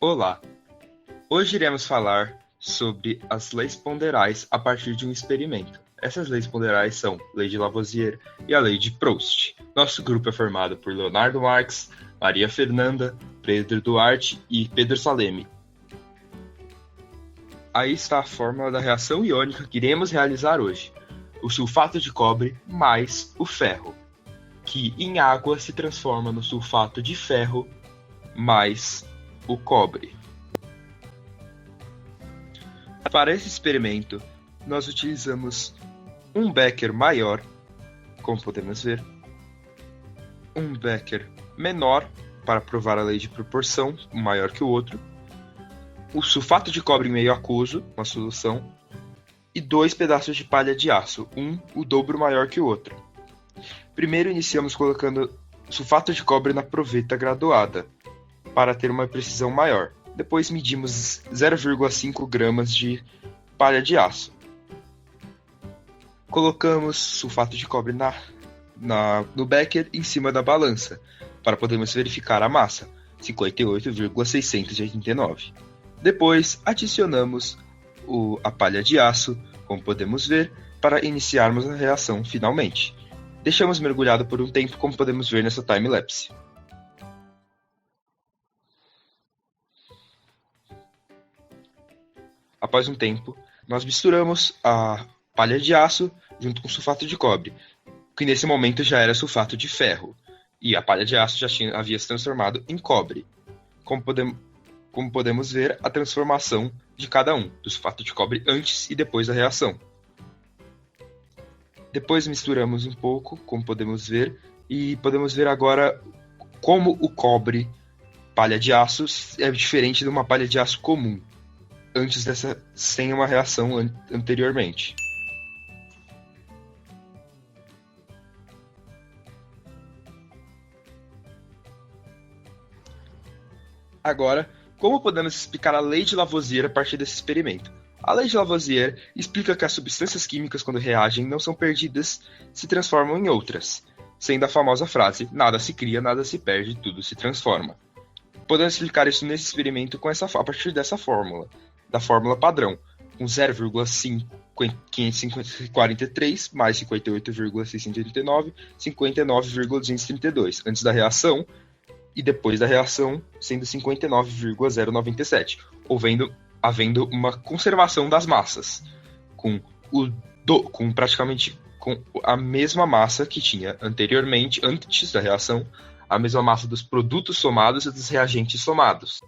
Olá! Hoje iremos falar sobre as leis ponderais a partir de um experimento. Essas leis ponderais são a Lei de Lavoisier e a Lei de Proust. Nosso grupo é formado por Leonardo Marx, Maria Fernanda, Pedro Duarte e Pedro Salemi. Aí está a fórmula da reação iônica que iremos realizar hoje. O sulfato de cobre mais o ferro, que em água se transforma no sulfato de ferro mais o cobre. Para esse experimento, nós utilizamos um becker maior, como podemos ver, um becker menor para provar a lei de proporção, um maior que o outro, o sulfato de cobre meio aquoso, uma solução, e 2 pedaços de palha de aço, o dobro maior que o outro. Primeiro iniciamos colocando sulfato de cobre na proveta graduada, para ter uma precisão maior. Depois medimos 0,5 gramas de palha de aço. Colocamos sulfato de cobre no becker em cima da balança, para podermos verificar a massa, 58,689. Depois adicionamos a palha de aço, como podemos ver, para iniciarmos a reação finalmente. Deixamos mergulhado por um tempo, como podemos ver nessa time-lapse. Após um tempo, nós misturamos a palha de aço junto com o sulfato de cobre, que nesse momento já era sulfato de ferro, e a palha de aço já havia se transformado em cobre. Como podemos ver, a transformação de cada um, do sulfato de cobre antes e depois da reação. Depois misturamos um pouco, como podemos ver, e podemos ver agora como o cobre, palha de aço, é diferente de uma palha de aço comum, sem uma reação anteriormente. Agora, como podemos explicar a lei de Lavoisier a partir desse experimento? A lei de Lavoisier explica que as substâncias químicas, quando reagem, não são perdidas, se transformam em outras, sendo a famosa frase: nada se cria, nada se perde, tudo se transforma. Podemos explicar isso nesse experimento a partir dessa fórmula, da fórmula padrão, com 0,543 mais 58,689, 59,232, antes da reação, e depois da reação, sendo 59,097, havendo uma conservação das massas, com praticamente com a mesma massa que tinha anteriormente, antes da reação, a mesma massa dos produtos somados e dos reagentes somados.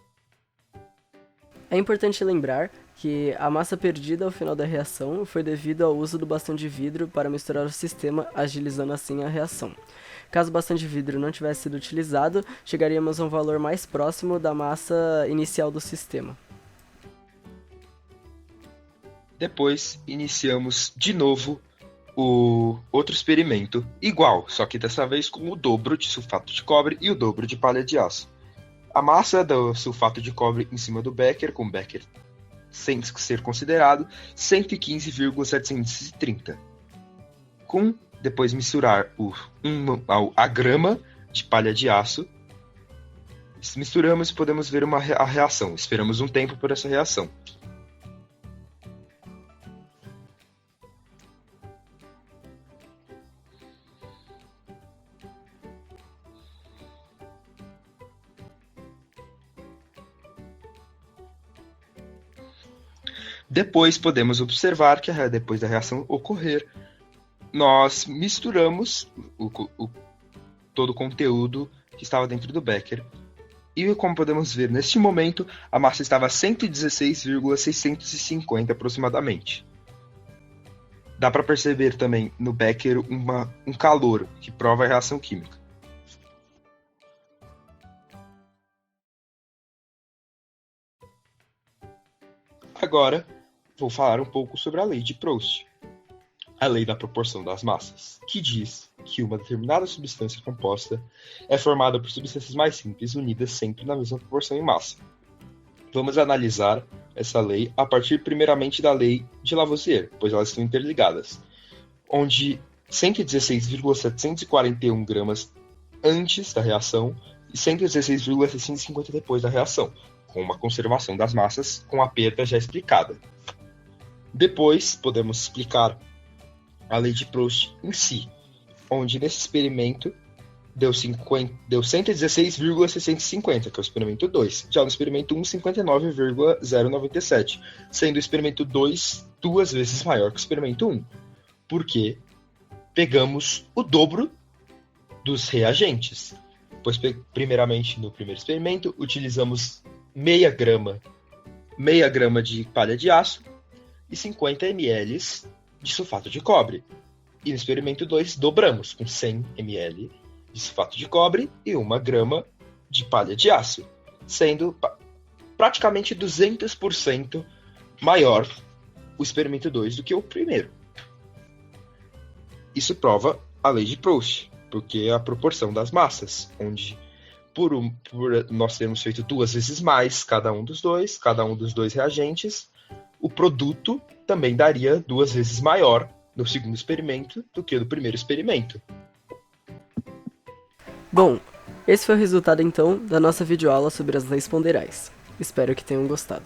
É importante lembrar que a massa perdida ao final da reação foi devido ao uso do bastão de vidro para misturar o sistema, agilizando assim a reação. Caso o bastão de vidro não tivesse sido utilizado, chegaríamos a um valor mais próximo da massa inicial do sistema. Depois, iniciamos de novo o outro experimento, igual, só que dessa vez com o dobro de sulfato de cobre e o dobro de palha de aço. A massa do sulfato de cobre em cima do becker, com o becker sem ser considerado, 115,730. Depois misturar a grama de palha de aço. Misturamos e podemos ver a reação. Esperamos um tempo por essa reação. Depois podemos observar que depois da reação ocorrer, nós misturamos todo o conteúdo que estava dentro do becker. E como podemos ver, neste momento, a massa estava a 116,650 aproximadamente. Dá para perceber também no becker um calor, que prova a reação química. Agora, vou falar um pouco sobre a lei de Proust, a lei da proporção das massas, que diz que uma determinada substância composta é formada por substâncias mais simples unidas sempre na mesma proporção em massa. Vamos analisar essa lei a partir primeiramente da lei de Lavoisier, pois elas estão interligadas, onde 116,741 gramas antes da reação e 116,650 depois da reação, com uma conservação das massas com a perda já explicada. Depois, podemos explicar a lei de Proust em si, onde nesse experimento deu 116,650, que é o experimento 2. Já no experimento 1, 59,097, sendo o experimento 2 duas vezes maior que o experimento 1, porque pegamos o dobro dos reagentes. Pois, primeiramente, no primeiro experimento, utilizamos meia grama de palha de aço e 50 ml de sulfato de cobre. E no experimento 2, dobramos com 100 ml de sulfato de cobre e 1 grama de palha de aço, sendo praticamente 200% maior o experimento 2 do que o primeiro. Isso prova a lei de Proust, porque é a proporção das massas, onde por nós termos feito duas vezes mais cada um dos dois reagentes, o produto também daria duas vezes maior no segundo experimento do que no primeiro experimento. Bom, esse foi o resultado então da nossa videoaula sobre as leis ponderais. Espero que tenham gostado.